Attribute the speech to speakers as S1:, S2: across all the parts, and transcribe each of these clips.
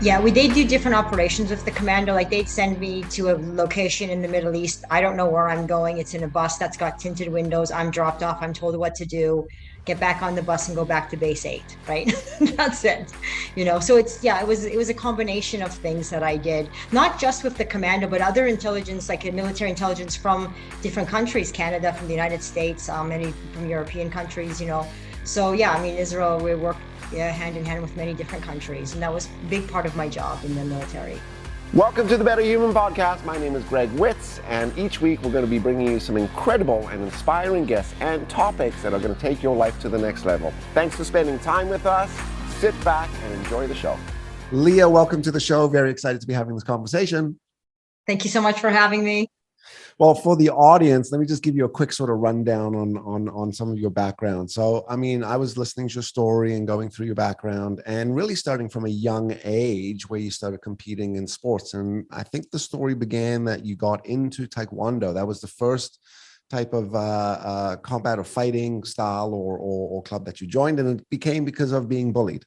S1: Yeah, they'd do different operations with the commando. Like they'd send me to a location in the Middle East. I don't know where I'm going. It's in a bus that's got tinted windows. I'm dropped off. I'm told what to do. Get back on the bus and go back to base 8. Right. That's it. So it was a combination of things that I did, not just with the commando, but other intelligence, like military intelligence from different countries, Canada, from the United States, many from European countries. So yeah, I mean, Israel, we worked, yeah, hand in hand with many different countries. And that was a big part of my job in the military.
S2: Welcome to the Better Human Podcast. My name is Greg Witz, and each week we're going to be bringing you some incredible and inspiring guests and topics that are going to take your life to the next level. Thanks for spending time with us. Sit back and enjoy the show. Leah, welcome to the show. Very excited to be having this conversation.
S1: Thank you so much for having me.
S2: Well, for the audience, let me just give you a quick sort of rundown on some of your background. So, I mean, I was listening to your story and going through your background and really starting from a young age where you started competing in sports. And I think the story began that you got into Taekwondo. That was the first type of combat or fighting style or club that you joined, and it became because of being bullied.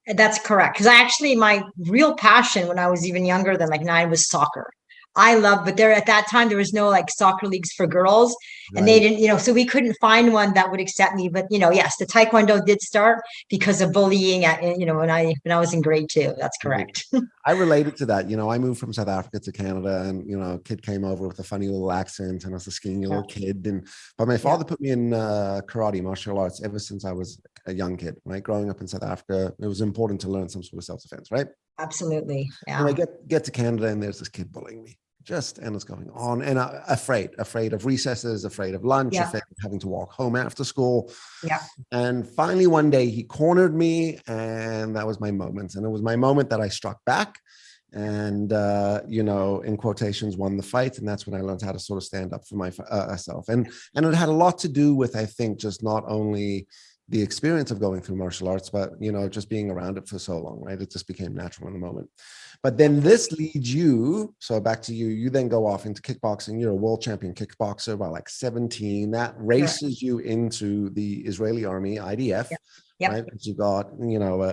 S1: That's correct. Because my real passion when I was even younger than like 9 was soccer. I love, but at that time, there was no like soccer leagues for girls, and they
S2: Right.
S1: didn't, so we couldn't find one that would accept me. But, yes, the Taekwondo did start because of bullying when I was in grade 2. That's correct.
S2: I related to that. I moved from South Africa to Canada, and a kid came over with a funny little accent, and I was a skinny
S1: Yeah.
S2: little kid. But my father put me in karate, martial arts, ever since I was a young kid. Right, growing up in South Africa, it was important to learn some sort of self-defense. Right.
S1: Absolutely.
S2: And I
S1: Yeah.
S2: get to Canada, and there's this kid bullying me. And it's going on, and afraid of recesses, afraid of lunch,
S1: Yeah.
S2: afraid of having to walk home after school.
S1: Yeah.
S2: And finally, one day he cornered me, and that was my moment. And it was my moment that I struck back and, in quotations, won the fight. And that's when I learned how to sort of stand up for myself. And it had a lot to do with, I think, just not only the experience of going through martial arts, but, just being around it for so long, right? It just became natural in the moment. But then this leads you, so back to you, you then go off into kickboxing. You're a world champion kickboxer by like 17. That
S1: Correct.
S2: races you into the Israeli army, IDF,
S1: Yep. Yep.
S2: right? Because you got,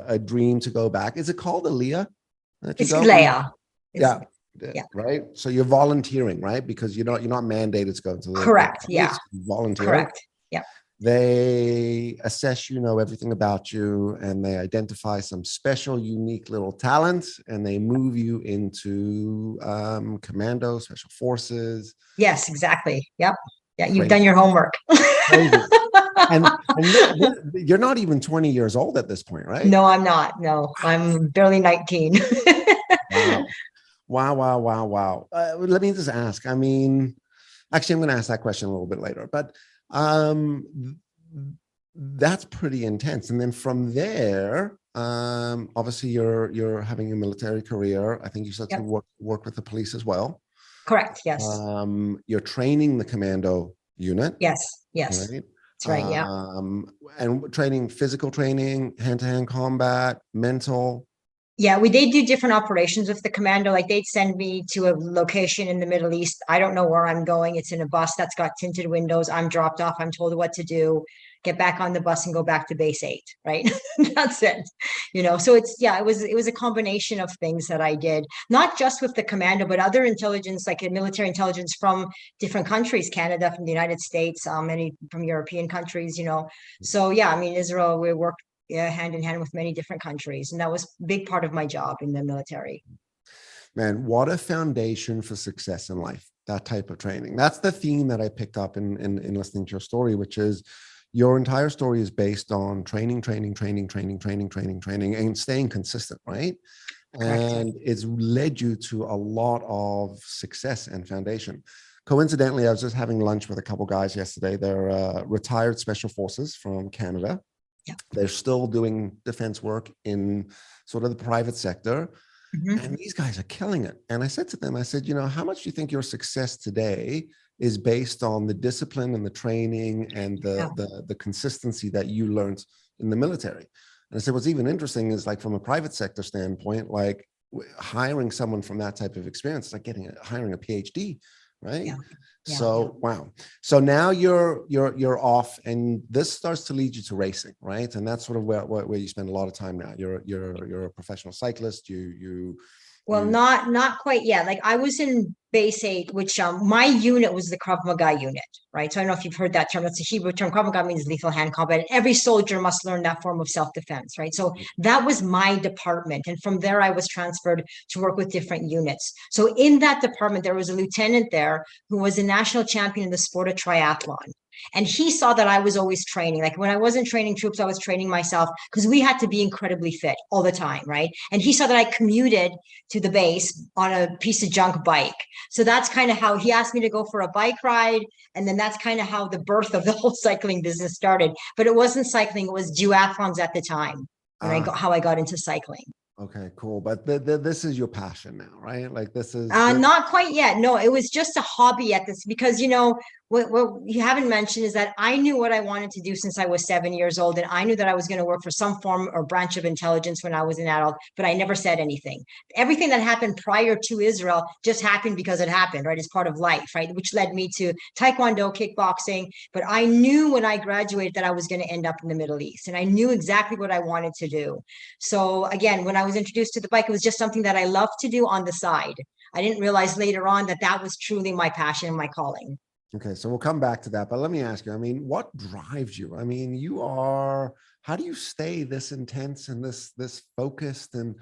S2: a dream to go back. Is it called a Leah that you
S1: It's
S2: go?
S1: Leah. It's
S2: Yeah.
S1: Yeah.
S2: Right. So you're volunteering, right? Because you're not mandated to go into the
S1: Correct.
S2: army.
S1: Yeah.
S2: It's volunteering.
S1: Correct. Yeah.
S2: They assess, everything about you, and they identify some special, unique little talents, and they move you into commando, special forces.
S1: Yes, exactly. Yep. Yeah. You've done
S2: Crazy,
S1: your homework.
S2: crazy. And you're not even 20 years old at this point, right?
S1: No, I'm not. No, I'm barely 19.
S2: Wow. Wow, wow, wow, wow. Let me just ask. I mean, actually, I'm going to ask that question a little bit later, but um, that's pretty intense. And then from there, obviously, you're having a military career. I think you said to
S1: Yep.
S2: work with the police as well.
S1: Correct. Yes.
S2: You're training the commando unit,
S1: Yes. Yes.
S2: right?
S1: That's right. Yeah.
S2: And training, physical training, hand-to-hand combat, mental.
S1: Yeah, they'd do different operations with the commando. Like they'd send me to a location in the Middle East. I don't know where I'm going. It's in a bus that's got tinted windows. I'm dropped off. I'm told what to do. Get back on the bus and go back to base 8. Right. That's it. So it was a combination of things that I did, not just with the commando, but other intelligence, like military intelligence from different countries, Canada, from the United States, many from European countries. So yeah, I mean, Israel, we worked, yeah, hand in hand with many different countries. And that was a big part of my job in the military.
S2: Man, what a foundation for success in life, that type of training. That's the theme that I picked up in listening to your story, which is your entire story is based on training, and staying consistent, right?
S1: Correct.
S2: And it's led you to a lot of success and foundation. Coincidentally, I was just having lunch with a couple guys yesterday. They're retired special forces from Canada.
S1: Yeah.
S2: They're still doing defense work in sort of the private sector.
S1: Mm-hmm.
S2: And these guys are killing it. And I said to them, I said, how much do you think your success today is based on the discipline and the training and
S1: Yeah.
S2: the consistency that you learned in the military? And I said, what's even interesting is like from a private sector standpoint, like hiring someone from that type of experience, it's like hiring a PhD, right?
S1: Yeah. Yeah.
S2: So wow. So now you're off, and this starts to lead you to racing, right? And that's sort of where you spend a lot of time now. You're a professional cyclist.
S1: Well, not quite yet. Like I was in base 8, which my unit was the Krav Maga unit, right? So I don't know if you've heard that term. That's a Hebrew term. Krav Maga means lethal hand combat. And every soldier must learn that form of self-defense, right? So that was my department. And from there, I was transferred to work with different units. So in that department, there was a lieutenant there who was a national champion in the sport of triathlon. And he saw that I was always training. Like when I wasn't training troops, I was training myself because we had to be incredibly fit all the time, right? And he saw that I commuted to the base on a piece of junk bike. So that's kind of how he asked me to go for a bike ride. And then that's kind of how the birth of the whole cycling business started. But it wasn't cycling, it was duathlons at the time when how I got into cycling.
S2: Okay, cool. But this is your passion now, right? Like this is
S1: not quite yet. No, it was just a hobby at this because, what you haven't mentioned is that I knew what I wanted to do since I was 7 years old. And I knew that I was going to work for some form or branch of intelligence when I was an adult, but I never said anything. Everything that happened prior to Israel just happened because it happened, right? It's part of life, right? Which led me to Taekwondo, kickboxing. But I knew when I graduated that I was going to end up in the Middle East. And I knew exactly what I wanted to do. So again, when I was introduced to the bike, it was just something that I loved to do on the side. I didn't realize later on that that was truly my passion and my calling.
S2: Okay, so we'll come back to that, but let me ask you, I mean, what drives you? I mean, how do you stay this intense and this focused? And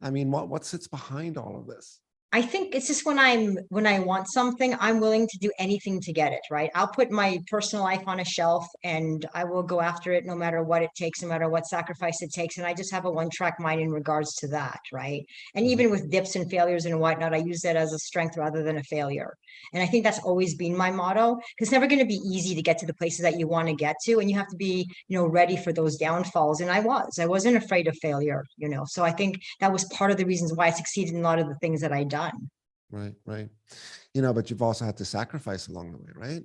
S2: I mean, what sits behind all of this?
S1: I think it's just when I want something, I'm willing to do anything to get it, right? I'll put my personal life on a shelf and I will go after it no matter what it takes, no matter what sacrifice it takes. And I just have a one-track mind in regards to that, right? And even with dips and failures and whatnot, I use that as a strength rather than a failure. And I think that's always been my motto, because it's never going to be easy to get to the places that you want to get to. And you have to be, ready for those downfalls. And I wasn't afraid of failure, So I think that was part of the reasons why I succeeded in a lot of the things that I done.
S2: Right. But you've also had to sacrifice along the way, right?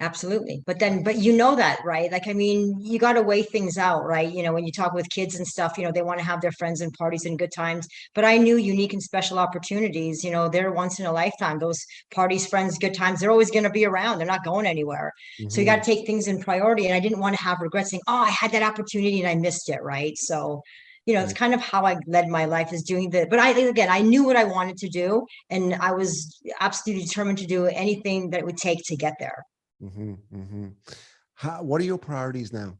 S1: Absolutely. But that, right? Like, I mean, you got to weigh things out, right? When you talk with kids and stuff, they want to have their friends and parties and good times. But I knew unique and special opportunities, they're once in a lifetime. Those parties, friends, good times, they're always going to be around. They're not going anywhere. So you got to take things in priority. And I didn't want to have regrets saying, oh, I had that opportunity and I missed it, right? So it's kind of how I led my life, is doing that. But I knew what I wanted to do, and I was absolutely determined to do anything that it would take to get there.
S2: What are your priorities now?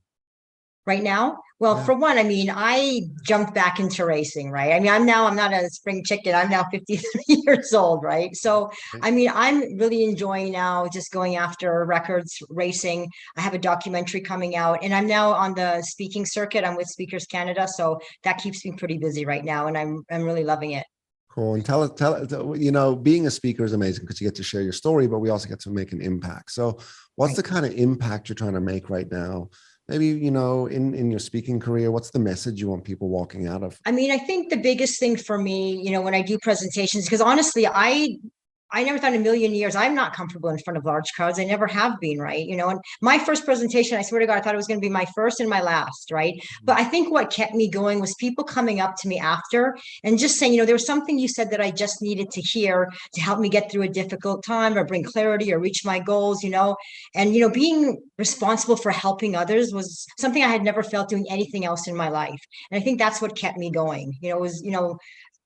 S1: Right now? Well, for one, I mean, I jumped back into racing, right? I mean, I'm not a spring chicken. I'm now 53 years old, right? So, I mean, I'm really enjoying now just going after records, racing. I have a documentary coming out, and I'm now on the speaking circuit. I'm with Speakers Canada, so that keeps me pretty busy right now, and I'm really loving it.
S2: Cool. And tell being a speaker is amazing because you get to share your story, but we also get to make an impact. So what's the kind of impact you're trying to make right now? Maybe, in your speaking career, what's the message you want people walking out of?
S1: I mean, I think the biggest thing for me, when I do presentations, because honestly, I never thought in a million years I'm not comfortable in front of large crowds. I never have been, right? And my first presentation, I swear to God, I thought it was going to be my first and my last, right? But I think what kept me going was people coming up to me after and just saying, there was something you said that I just needed to hear to help me get through a difficult time or bring clarity or reach my goals, and being responsible for helping others was something I had never felt doing anything else in my life. And I think that's what kept me going. It was,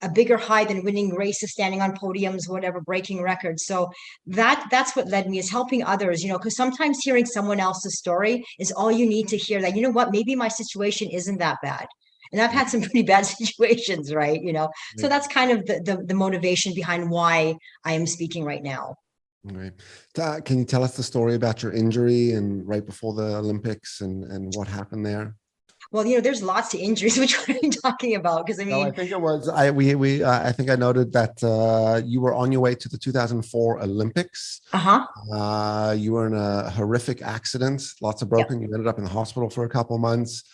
S1: a bigger high than winning races, standing on podiums, whatever, breaking records. So that's what led me, is helping others, because sometimes hearing someone else's story is all you need to hear, that, maybe my situation isn't that bad. And I've had some pretty bad situations, right? So that's kind of the motivation behind why I am speaking right now.
S2: Right. Can you tell us the story about your injury and right before the Olympics and what happened there?
S1: Well, there's lots of injuries. Which one are you talking about? Because I mean,
S2: I think it was, I think I noted that you were on your way to the 2004 Olympics. You were in a horrific accident, lots of broken. You ended up in the hospital for a couple of months.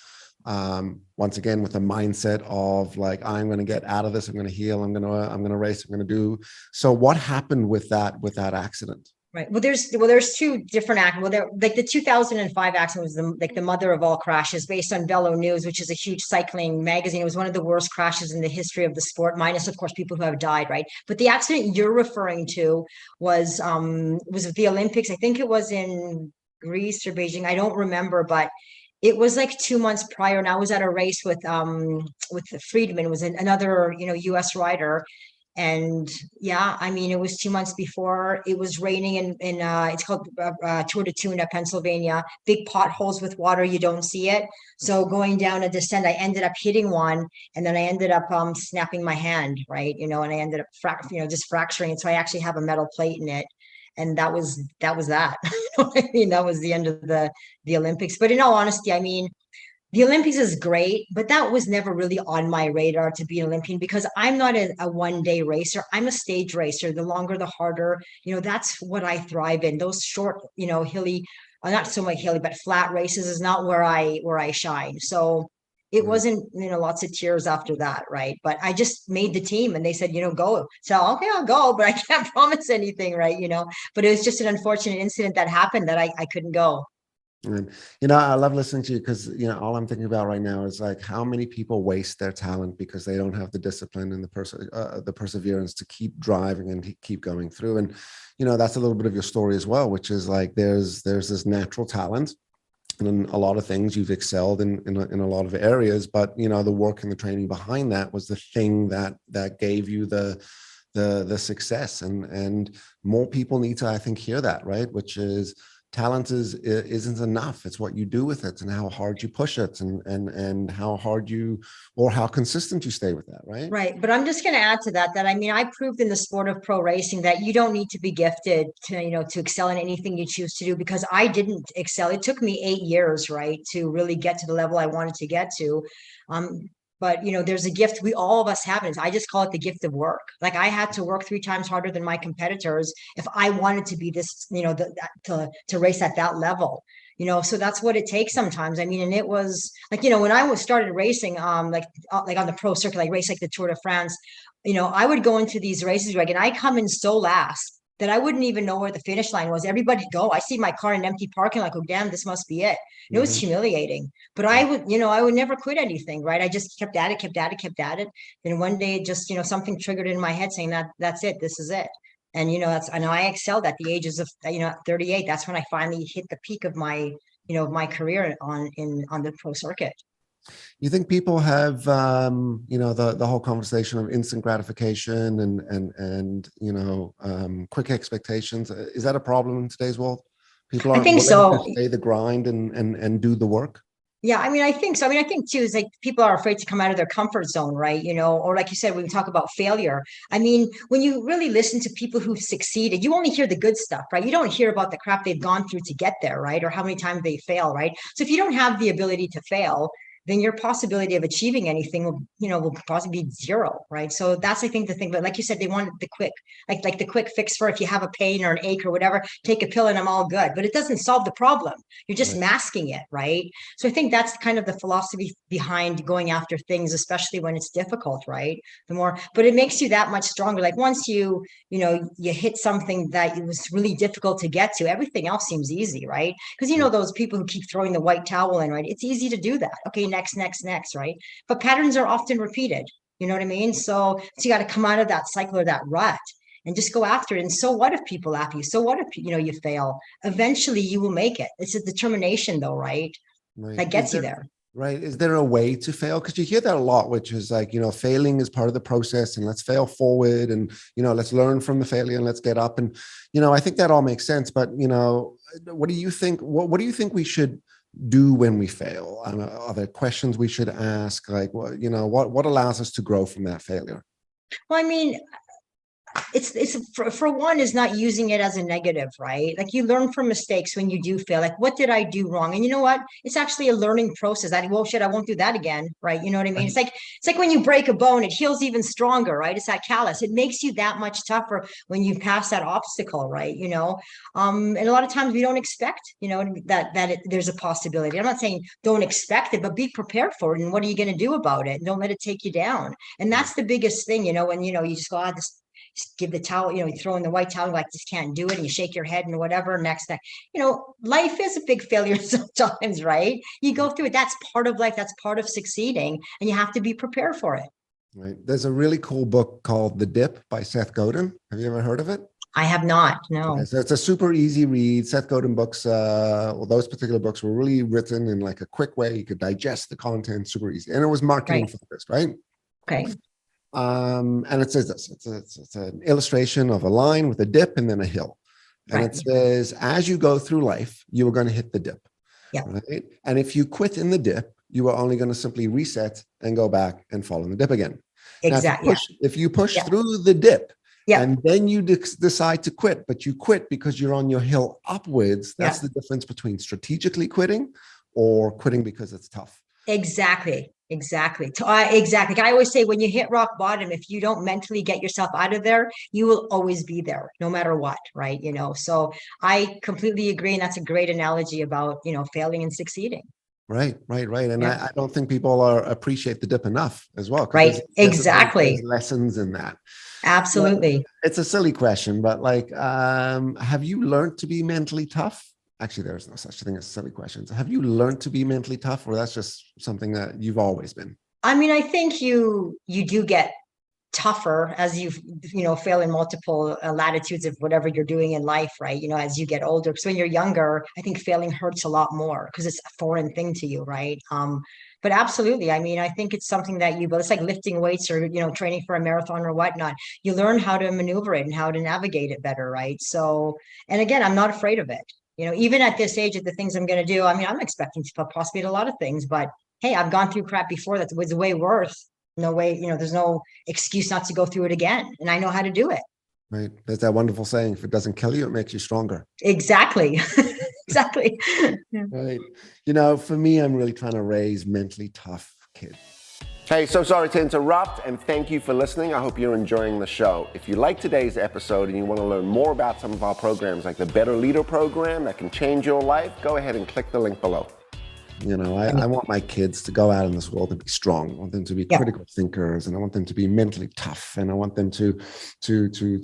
S2: Once again, with the mindset of like, I'm going to get out of this. I'm going to heal. I'm going to race. I'm going to do. So what happened with that accident?
S1: Right. Well, there's two different accidents. Well, there like the 2005 accident was the mother of all crashes, based on Velo News, which is a huge cycling magazine. It was one of the worst crashes in the history of the sport, minus of course people who have died, right? But the accident you're referring to was the Olympics. I think it was in Greece or Beijing. I don't remember, but it was like 2 months prior, and I was at a race with Friedman, was another U.S. rider. And yeah, I mean, it was 2 months before. It was raining in it's called Tour de Tuna, Pennsylvania. Big potholes with water, you don't see it. So going down a descent, I ended up hitting one, and then I ended up snapping my hand, right? And I ended up just fracturing it. So I actually have a metal plate in it, and that. I mean, that was the end of the Olympics. But in all honesty, I mean, the Olympics is great, but that was never really on my radar to be an Olympian, because I'm not a 1 day racer. I'm a stage racer. The longer, the harder. That's what I thrive in. Those short, hilly, not so much hilly, but flat races is not where I shine. So it
S2: Right.
S1: wasn't, lots of tears after that, right? But I just made the team, and they said, go. So okay, I'll go, but I can't promise anything, right? But it was just an unfortunate incident that happened that I couldn't go.
S2: And I love listening to you because all I'm thinking about right now is like how many people waste their talent because they don't have the discipline and the perseverance to keep driving and keep going through. And that's a little bit of your story as well, which is like there's this natural talent, and in a lot of things you've excelled in a lot of areas, but the work and the training behind that was the thing that gave you the success. And more people need to, I think, hear that, right? Which is, talent isn't enough. It's what you do with it and how hard you push it, and how hard or how consistent you stay with that, right?
S1: Right. But I'm just going to add to that, I mean, I proved in the sport of pro racing that you don't need to be gifted to excel in anything you choose to do, because I didn't excel. It took me 8 years, right, to really get to the level I wanted to get to. But there's a gift all of us have. And I just call it the gift of work. Like, I had to work 3 times harder than my competitors if I wanted to be this, to race at that level. So that's what it takes sometimes. I mean, and it was like, when I was started racing, like on the pro circuit, like race like the Tour de France, I would go into these races, and I come in so last that I wouldn't even know where the finish line was. Everybody go. I see my car in an empty parking lot. I go, damn, this must be it. And it was humiliating. But I would never quit anything, right? I just kept at it, kept at it, kept at it. Then one day, just something triggered in my head saying that's it. This is it. And I know I excelled at the ages of 38. That's when I finally hit the peak of my career on the pro circuit.
S2: You think people have the whole conversation of instant gratification and quick expectations? Is that a problem in today's world? People
S1: I
S2: aren't
S1: think
S2: willing
S1: so.
S2: to stay the grind and do the work.
S1: Yeah, I mean, I think so. I mean, I think too is like people are afraid to come out of their comfort zone, right? Or like you said, when we talk about failure, I mean, when you really listen to people who've succeeded, you only hear the good stuff, right? You don't hear about the crap they've gone through to get there, right? Or how many times they fail, right? So if you don't have the ability to fail, then your possibility of achieving anything will possibly be zero, right? So that's, I think, the thing. But like you said, they want the quick, like the quick fix for if you have a pain or an ache or whatever, take a pill and I'm all good. But it doesn't solve the problem. You're just
S2: Right.
S1: masking it, right? So I think that's kind of the philosophy behind going after things, especially when it's difficult, right? But it makes you that much stronger. Like once you hit something that it was really difficult to get to, everything else seems easy, right? Because those people who keep throwing the white towel in, right? It's easy to do that. Okay, next, right? But patterns are often repeated. You know what I mean? So you got to come out of that cycle or that rut and just go after it. And so what if people laugh at you? So what if you fail? Eventually you will make it. It's a determination though, right?
S2: Right.
S1: That gets you there.
S2: Right. Is there a way to fail? Because you hear that a lot, which is like, failing is part of the process, and let's fail forward, and, let's learn from the failure and let's get up. And, I think that all makes sense. But, what do you think? What do you think we should do when we fail? Are there questions we should ask? Like, what allows us to grow from that failure?
S1: Well, I mean, it's for one is not using it as a negative, right? Like you learn from mistakes when you do fail. Like, what did I do wrong? And you know what? It's actually a learning process. Well, shit, I won't do that again, right? You know what I mean?
S2: Right.
S1: It's like when you break a bone, it heals even stronger, right? It's that callus. It makes you that much tougher when you pass that obstacle, right? And a lot of times we don't expect, there's a possibility. I'm not saying don't expect it, but be prepared for it. And what are you going to do about it? And don't let it take you down. And that's the biggest thing, when you just go, give the towel, you throw in the white towel, like, just can't do it. And you shake your head and whatever. Next thing, life is a big failure sometimes, right? You go through it. That's part of life. That's part of succeeding. And you have to be prepared for it.
S2: Right. There's a really cool book called The Dip by Seth Godin. Have you ever heard of it?
S1: I have not. No.
S2: Okay, so it's a super easy read. Seth Godin books, well, those particular books were really written in like a quick way. You could digest the content super easy. And it was marketing focused, right?
S1: Okay.
S2: And it says this, it's an illustration of a line with a dip and then a hill. And it says, as you go through life, you are going to hit the dip.
S1: Yeah.
S2: Right? And if you quit in the dip, you are only going to simply reset and go back and fall in the dip again.
S1: Exactly.
S2: Now, if you push through the dip,
S1: yeah.
S2: and then you decide to quit, but you quit because you're on your hill upwards, that's the difference between strategically quitting or quitting because it's tough.
S1: Exactly. Exactly. Exactly. I always say, when you hit rock bottom, if you don't mentally get yourself out of there, you will always be there no matter what. Right. So I completely agree. And that's a great analogy about, failing and succeeding.
S2: Right. And I don't think people appreciate the dip enough as well.
S1: Right. Exactly.
S2: There's lessons in that.
S1: Absolutely.
S2: Well, it's a silly question, but like, have you learned to be mentally tough? Actually, there's no such thing as silly questions. Have you learned to be mentally tough, or that's just something that you've always been?
S1: I mean, I think you do get tougher as you fail in multiple latitudes of whatever you're doing in life, right? As you get older, because when you're younger, I think failing hurts a lot more because it's a foreign thing to you, right? But absolutely, I mean, I think it's something that it's like lifting weights or training for a marathon or whatnot. You learn how to maneuver it and how to navigate it better, right? So, and again, I'm not afraid of it. Even at this age, of the things I'm going to do, I mean, I'm expecting to possibly a lot of things, but hey, I've gone through crap before that was way worse. No way, there's no excuse not to go through it again. And I know how to do it.
S2: Right. There's that wonderful saying, if it doesn't kill you, it makes you stronger.
S1: Exactly. Exactly. Yeah.
S2: Right. For me, I'm really trying to raise mentally tough kids. Hey, so sorry to interrupt, and thank you for listening. I hope you're enjoying the show. If you like today's episode and you want to learn more about some of our programs, like the Better Leader program that can change your life, go ahead and click the link below. I want my kids to go out in this world and be strong. I want them to be critical thinkers, and I want them to be mentally tough, and I want them to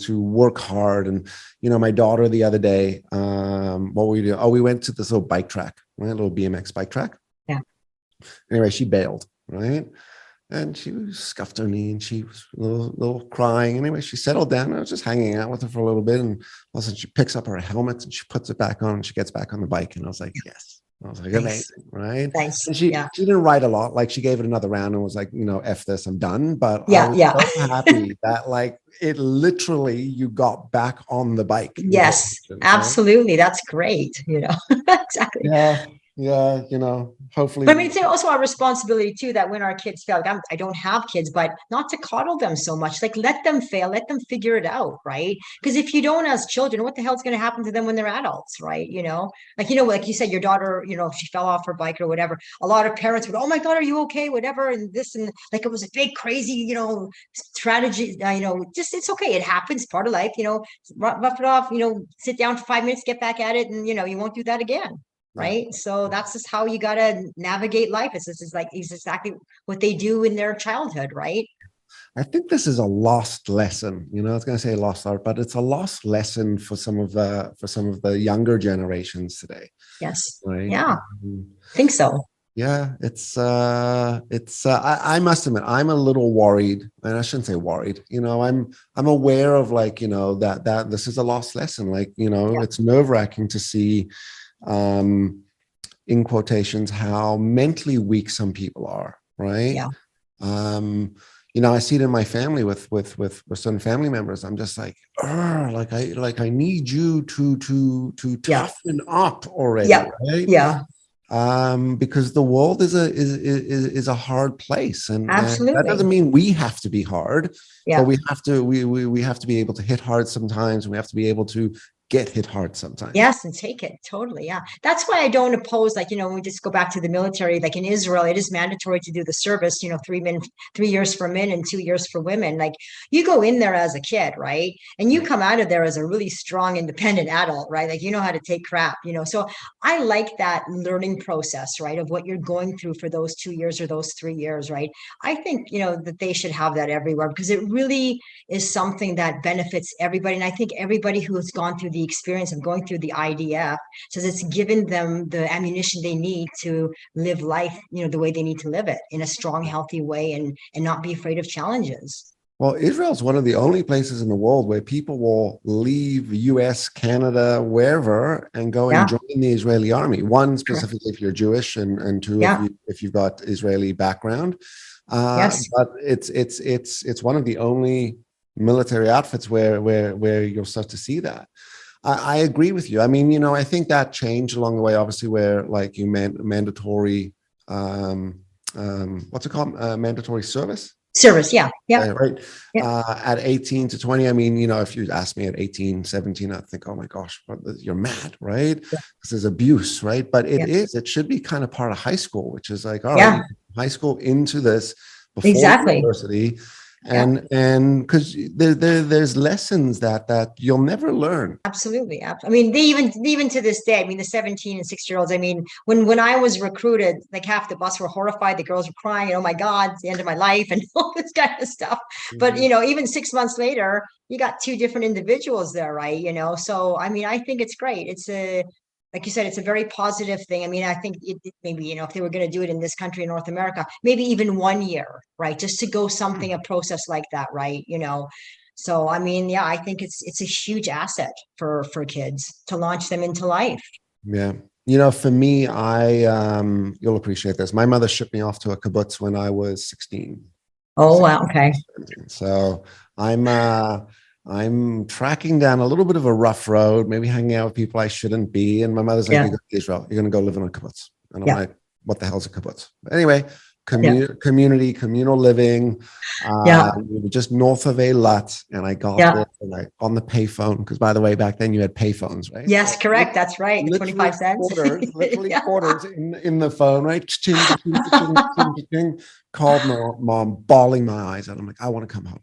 S2: work hard. And my daughter the other day, what we do? Oh, we went to this little bike track, right? A little BMX bike track.
S1: Yeah.
S2: Anyway, she bailed, right? And she scuffed her knee and she was a little crying. Anyway, she settled down. I was just hanging out with her for a little bit. And all of a sudden she picks up her helmet and she puts it back on and she gets back on the bike. And I was like, yes. I was like, amazing, right?
S1: Nice.
S2: And she didn't ride a lot. Like, she gave it another round and was like, F this, I'm done. But I was so happy that like it literally, you got back on the bike.
S1: Yes, absolutely. Right? That's great. Exactly.
S2: Yeah, hopefully.
S1: But I mean, it's also our responsibility too, that when our kids fail, like I don't have kids, but not to coddle them so much. Like, let them fail, let them figure it out, right? Because if you don't, as children, what the hell is going to happen to them when they're adults, right? Like you said, your daughter, she fell off her bike or whatever. A lot of parents would, oh my God, are you okay? Whatever, and this and like it was a big crazy, strategy. Just it's okay. It happens, part of life. Rough it off. Sit down for 5 minutes, get back at it, and you won't do that again. Right. So that's just how you got to navigate life. It's exactly what they do in their childhood. Right.
S2: I think this is a lost lesson. I was going to say lost art, but it's a lost lesson for some of the younger generations today.
S1: Yes.
S2: Right.
S1: Yeah. I think so.
S2: Yeah. I must admit, I'm a little worried, and I shouldn't say worried. I'm aware of that this is a lost lesson. It's nerve-wracking to see, in quotations, how mentally weak some people are, right?
S1: Yeah.
S2: I see it in my family with certain family members. I'm just like, I need you to toughen up already, right?
S1: Yeah.
S2: Because the world is a hard place, and that doesn't mean we have to be hard.
S1: Yeah.
S2: But we have to be able to hit hard sometimes. We have to be able to get hit hard sometimes.
S1: Yes, and take it. Totally. Yeah. That's why I don't oppose, like, when we just go back to the military, like in Israel, it is mandatory to do the service, 3 years for men and 2 years for women. Like you go in there as a kid, right? And you come out of there as a really strong, independent adult, right? Like you know how to take crap, So I like that learning process, right? Of what you're going through for those 2 years or those 3 years, right? I think, that they should have that everywhere because it really is something that benefits everybody. And I think everybody who has gone through the experience of going through the IDF says it's given them the ammunition they need to live life, the way they need to live it in a strong, healthy way and not be afraid of challenges.
S2: Well, Israel's one of the only places in the world where people will leave US, Canada, wherever, and go and join the Israeli army. One, specifically if you're Jewish, and two, if you've got Israeli background.
S1: Yes.
S2: But it's one of the only military outfits where you'll start to see that. I agree with you. I mean, I think that changed along the way, obviously, where like you mandatory, what's it called? Mandatory service.
S1: Service, yeah.
S2: Right. At 18 to 20, I mean, if you ask me at 18, 17, I'd think, oh my gosh, you're mad, right? This is abuse, right? But it should be kind of part of high school, which is like, all right, high school into this before university. And because there's lessons that you'll never learn.
S1: Absolutely. I mean, they even to this day, I mean, the 17 and 6-year-olds, I mean, when I was recruited, like half the bus were horrified, the girls were crying, oh my God, it's the end of my life and all this kind of stuff. But even 6 months later, you got two different individuals there, right? So I mean, I think it's great. It's like you said, it's a very positive thing. I mean, I think maybe, if they were going to do it in this country, in North America, maybe even 1 year, right? Just to go a process like that, right? So, I mean, I think it's a huge asset for kids to launch them into life.
S2: Yeah. For me, you'll appreciate this. My mother shipped me off to a kibbutz when I was 16.
S1: Oh, wow. Okay.
S2: So I'm tracking down a little bit of a rough road, maybe hanging out with people I shouldn't be. And my mother's like, you go to Israel, you're going to go live in a kibbutz. And I'm like, what the hell's a kibbutz? But anyway, community, communal living, we were just north of Eilat. And I got there on the payphone, because by the way, back then you had payphones, right?
S1: Yes, correct. That's right. 25 cents.
S2: Literally quarters in the phone, right? Called my mom, bawling my eyes out. I'm like, I want to come home.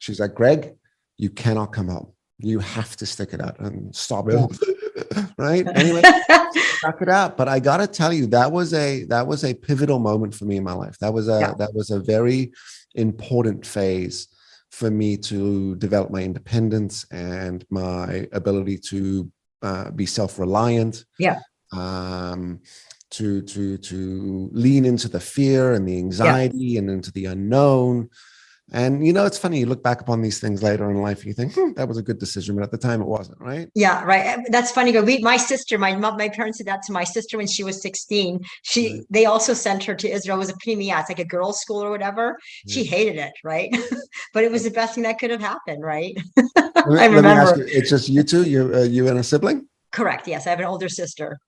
S2: She's like, Greg, you cannot come home. You have to stick it out and stop it. Right? Anyway, stuck it out. But I got to tell you, that was a pivotal moment for me in my life. That was a very important phase for me to develop my independence and my ability to be self-reliant. To lean into the fear and the anxiety and into the unknown. And it's funny, you look back upon these things later in life and you think, that was a good decision, but at the time it wasn't, right? Yeah,
S1: right. That's funny. My sister, my parents did that to my sister when she was 16. They also sent her to Israel. It was a pneumonia. It's like a girls' school or whatever. She hated it, right? But it was the best thing that could have happened, right? I remember. Let me ask
S2: you, it's just you two, you and a sibling?
S1: Correct. Yes, I have an older sister.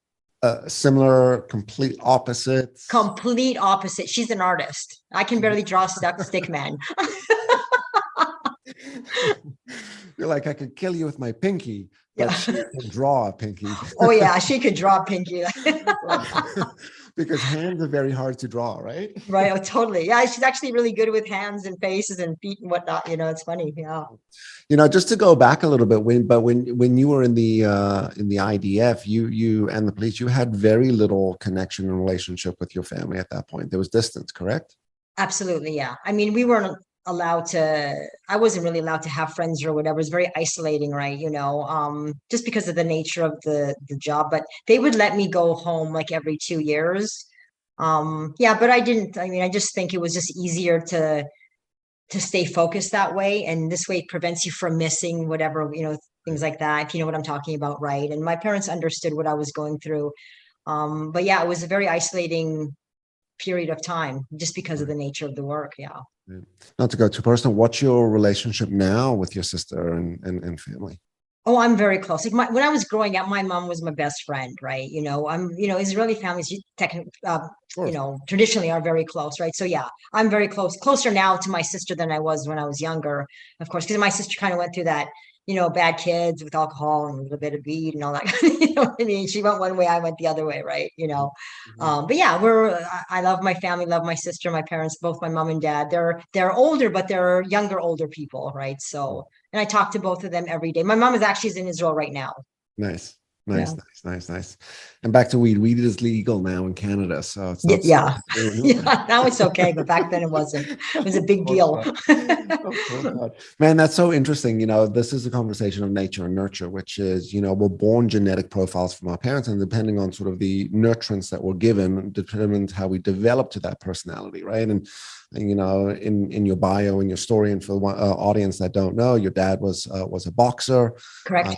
S2: Similar, complete opposites.
S1: Complete opposite. She's an artist. I can barely draw stick man.
S2: You're like, I could kill you with my pinky, but she can draw a pinky.
S1: Oh yeah, she could draw a pinky.
S2: Because hands are very hard to draw, right?
S1: Right. Oh, totally. Yeah, she's actually really good with hands and faces and feet and whatnot. It's funny. Yeah.
S2: Just to go back a little bit, when you were in the IDF, you and the police, you had very little connection and relationship with your family at that point. There was distance, correct?
S1: Absolutely. Yeah. I mean, I wasn't really allowed to have friends or whatever. It was very isolating, right? Just because of the nature of the job, but they would let me go home like every 2 years. But I didn't, I just think it was just easier to stay focused that way. And this way it prevents you from missing whatever, things like that, if you know what I'm talking about. Right. And my parents understood what I was going through. But it was a very isolating period of time just because of the nature of the work. Yeah.
S2: Not to go too personal, what's your relationship now with your sister and family?
S1: Oh, I'm very close. Like when I was growing up, my mom was my best friend, right? Israeli families, traditionally are very close, right? So yeah, I'm very closer now to my sister than I was when I was younger, of course, because my sister kind of went through that bad kids with alcohol and a little bit of weed and all that. You know what I mean? She went one way, I went the other way, right? But yeah, I love my family, love my sister, my parents, both my mom and dad. They're older, but they're older people, right? So, and I talk to both of them every day. My mom is actually in Israel right now.
S2: Nice.
S1: Yeah.
S2: Nice. And back to weed. Weed is legal now in Canada, so it's not.
S1: Yeah. Yeah, now it's okay, but back then it wasn't. It was a big deal.
S2: Man, that's so interesting. This is a conversation of nature and nurture, which is, we're born genetic profiles from our parents, and depending on sort of the nurturance that we're given, determines how we develop to that personality, right? And in your bio, in your story, and for the audience that don't know, your dad was a boxer,
S1: Correct.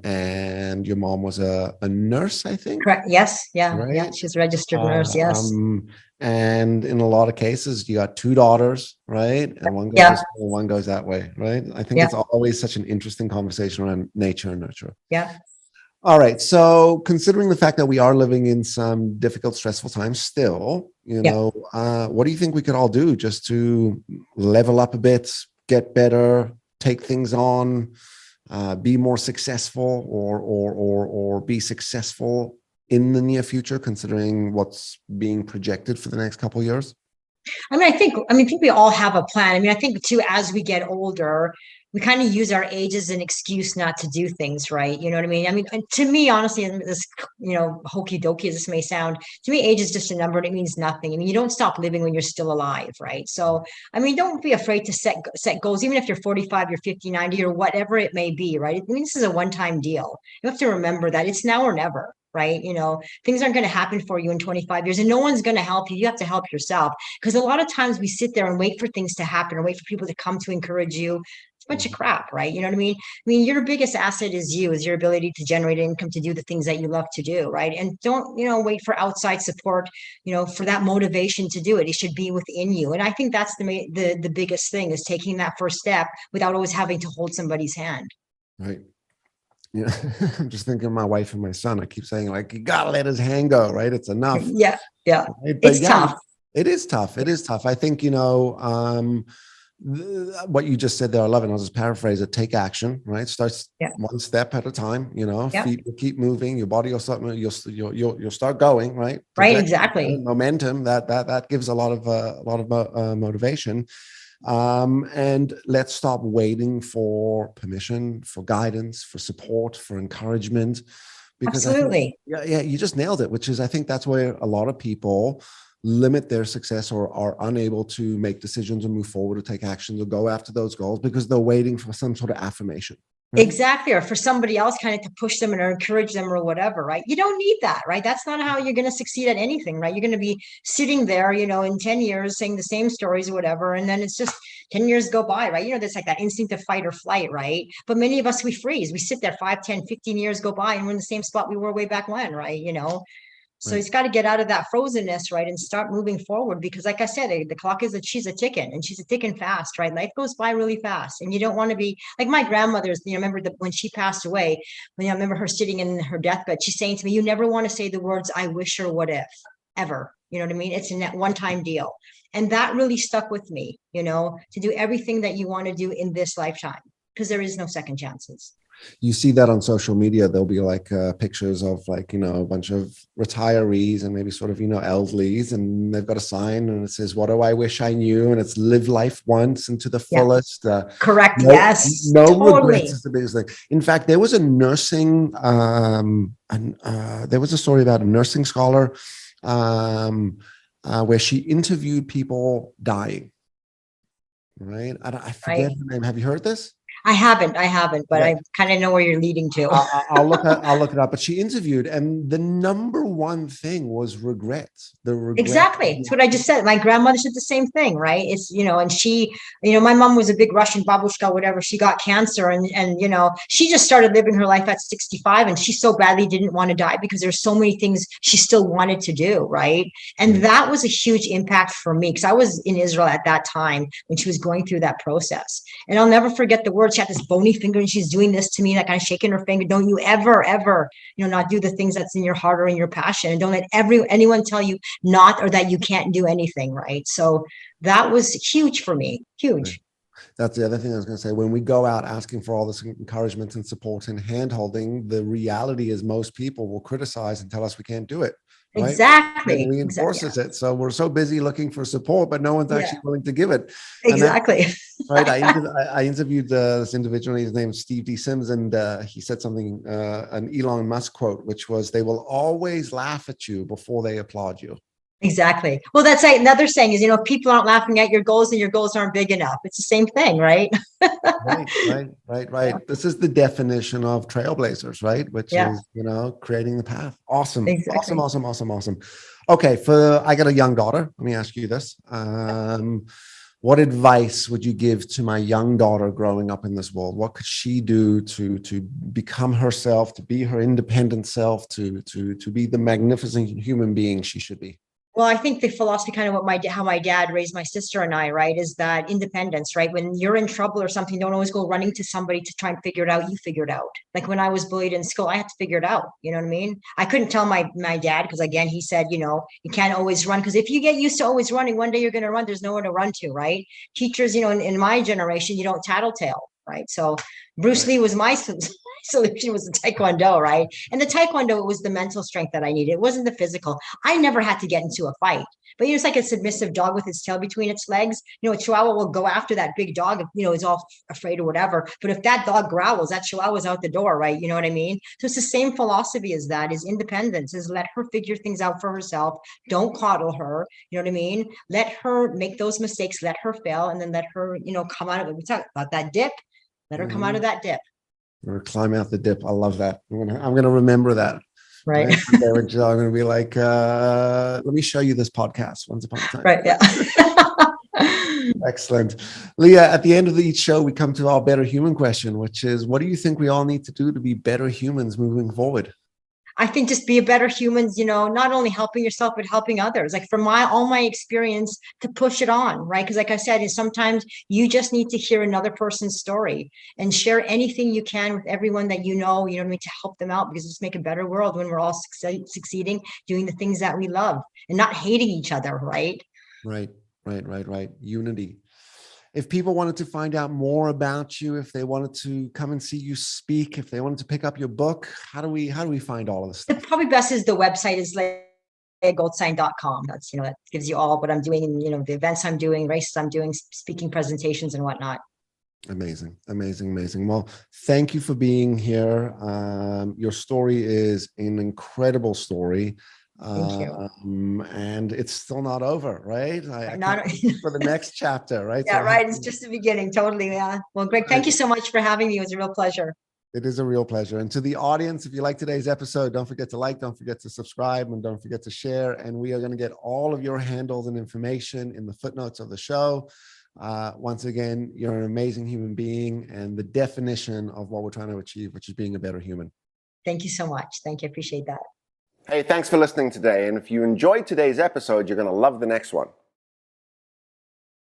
S2: And your mom was a nurse, I think.
S1: Correct. Yes. Yeah.
S2: Right?
S1: Yeah. She's a registered nurse. Yes.
S2: And in a lot of cases, you got two daughters, right? And one goes this way, one goes that way, right? I think it's always such an interesting conversation around nature and nurture.
S1: Yeah.
S2: All right. So considering the fact that we are living in some difficult, stressful times still, what do you think we could all do just to level up a bit, get better, take things on, be more successful, or be successful in the near future, considering what's being projected for the next couple of years?
S1: I think we all have a plan. I think too, as we get older, we kind of use our age as an excuse not to do things, right? You know what I mean? And to me, honestly, this, hokey dokey as this may sound, to me, age is just a number and it means nothing. You don't stop living when you're still alive, right? So, don't be afraid to set goals, even if you're 45, you're 50, 90, or whatever it may be, right? This is a one-time deal. You have to remember that it's now or never. Right? Things aren't going to happen for you in 25 years and no one's going to help you. You have to help yourself, because a lot of times we sit there and wait for things to happen or wait for people to come to encourage you. It's a bunch of crap, right? You know what I mean? Your biggest asset is your ability to generate income, to do the things that you love to do, right? And don't, wait for outside support, for that motivation to do it. It should be within you. And I think that's the biggest thing, is taking that first step without always having to hold somebody's hand.
S2: Right. Yeah, I'm just thinking of my wife and my son. I keep saying, like, you gotta let his hand go, right? It's enough.
S1: Yeah.
S2: Right?
S1: It's tough.
S2: It is tough. It is tough. I think, what you just said there, I love it. I'll just paraphrase it. Take action, right? Starts one step at a time. Feet will keep moving. Your body will start. You'll start going, right?
S1: Right. Exactly.
S2: Momentum that gives a lot of motivation. And let's stop waiting for permission, for guidance, for support, for encouragement. Because
S1: absolutely.
S2: You just nailed it, which is, I think that's where a lot of people limit their success or are unable to make decisions or move forward or take actions or go after those goals because they're waiting for some sort of affirmation. Right?
S1: Exactly. Or for somebody else kind of to push them or encourage them or whatever, right? You don't need that, right? That's not how you're going to succeed at anything, right? You're going to be sitting there, in 10 years saying the same stories or whatever. And then it's just 10 years go by, right? There's like that instinct of fight or flight, right? But many of us, we freeze. We sit there 5, 10, 15 years go by and we're in the same spot we were way back when, right? So it's got to get out of that frozenness, right? And start moving forward, because like I said, the clock she's a ticking, and she's a ticking fast, right? Life goes by really fast, and you don't want to be like my grandmother's, remember when she passed away, I remember her sitting in her deathbed, she's saying to me, you never want to say the words, I wish or what if, ever. You know what I mean? It's a one-time deal. And that really stuck with me, to do everything that you want to do in this lifetime, because there is no second chances.
S2: You see that on social media. There'll be like pictures of like, a bunch of retirees and maybe sort of, elderlies, and they've got a sign and it says, what do I wish I knew? And it's live life once and to the fullest.
S1: Correct. Yes.
S2: No totally. Regrets is the biggest thing. In fact, there was a nursing, there was a story about a nursing scholar where she interviewed people dying. Right. I forget her name. Have you heard this?
S1: I haven't, but I kind of know where you're leading to.
S2: I'll look it up. But she interviewed, and the number one thing was regret.
S1: Exactly. That's what I just said. My grandmother said the same thing, right? It's, and she, my mom was a big Russian babushka, whatever. She got cancer and, she just started living her life at 65, and she so badly didn't want to die because there's so many things she still wanted to do, right? And that was a huge impact for me, because I was in Israel at that time when she was going through that process. And I'll never forget the words. She had this bony finger and she's doing this to me, like kind of shaking her finger. Don't you ever, not do the things that's in your heart or in your passion. And don't let anyone tell you not, or that you can't do anything. Right. So that was huge for me. Huge.
S2: That's the other thing I was going to say. When we go out asking for all this encouragement and support and hand-holding, the reality is most people will criticize and tell us we can't do it, right? Then
S1: Exactly.
S2: reinforces it. So we're so busy looking for support, but no one's actually willing to give it.
S1: Exactly.
S2: Right. I interviewed this individual. His name is Steve D. Sims, and he said something, an Elon Musk quote, which was, "They will always laugh at you before they applaud you."
S1: Exactly. Well, that's another saying is, if people aren't laughing at your goals, then your goals aren't big enough. It's the same thing, right?
S2: Right. This is the definition of trailblazers, right? Which is, creating the path. Awesome.
S1: Exactly.
S2: Awesome. Okay. I got a young daughter. Let me ask you this. What advice would you give to my young daughter growing up in this world? What could she do to become herself, to be her independent self, to be the magnificent human being she should be?
S1: Well, I think the philosophy, kind of how my dad raised my sister and I, right, is that independence, right? When you're in trouble or something, don't always go running to somebody to try and figure it out. You figure it out. Like when I was bullied in school, I had to figure it out. You know what I mean? I couldn't tell my dad because, again, he said, you can't always run, because if you get used to always running, one day you're going to run. There's nowhere to run to, right? Teachers, in my generation, you don't tattletale, right? So Bruce Lee was my solution, was the Taekwondo, right? And the Taekwondo, it was the mental strength that I needed. It wasn't the physical. I never had to get into a fight. But it's like a submissive dog with its tail between its legs. A Chihuahua will go after that big dog if, is all afraid or whatever. But if that dog growls, that Chihuahua's out the door, right? You know what I mean? So it's the same philosophy as that, is independence, is let her figure things out for herself. Don't coddle her. You know what I mean? Let her make those mistakes, let her fail, and then let her, come out of it. We talk about that dip. Let her come out of that dip.
S2: Or climb out the dip. I love that. I'm gonna remember that.
S1: Right.
S2: I'm gonna be like, let me show you this podcast once upon a time.
S1: Right. Yeah.
S2: Excellent. Leah, at the end of each show, we come to our better human question, which is, what do you think we all need to do to be better humans moving forward?
S1: I think just be a better human, not only helping yourself, but helping others. Like from all my experience, to push it on, right? Because like I said, sometimes you just need to hear another person's story and share anything you can with everyone that you know what I mean, to help them out, because it's make a better world when we're all succeeding, doing the things that we love and not hating each other, right?
S2: Right. Unity. If people wanted to find out more about you, if they wanted to come and see you speak, if they wanted to pick up your book, how do we find all of this stuff?
S1: The probably best is the website is Goldstein.com. That's, that gives you all what I'm doing, and, the events I'm doing, races I'm doing, speaking presentations and whatnot.
S2: Amazing. Well, thank you for being here. Your story is an incredible story.
S1: Thank you.
S2: And it's still not over, right? I
S1: Not
S2: can't wait for the next chapter, right?
S1: Yeah, right. It's just the beginning. Totally. Yeah. Well, Greg, thank you so much for having me. It was a real pleasure.
S2: It is a real pleasure. And to the audience, if you like today's episode, don't forget to like, don't forget to subscribe, and don't forget to share. And we are going to get all of your handles and information in the footnotes of the show. Once again, you're an amazing human being and the definition of what we're trying to achieve, which is being a better human.
S1: Thank you so much. Thank you. Appreciate that.
S2: Hey, thanks for listening today. And if you enjoyed today's episode, you're going to love the next one.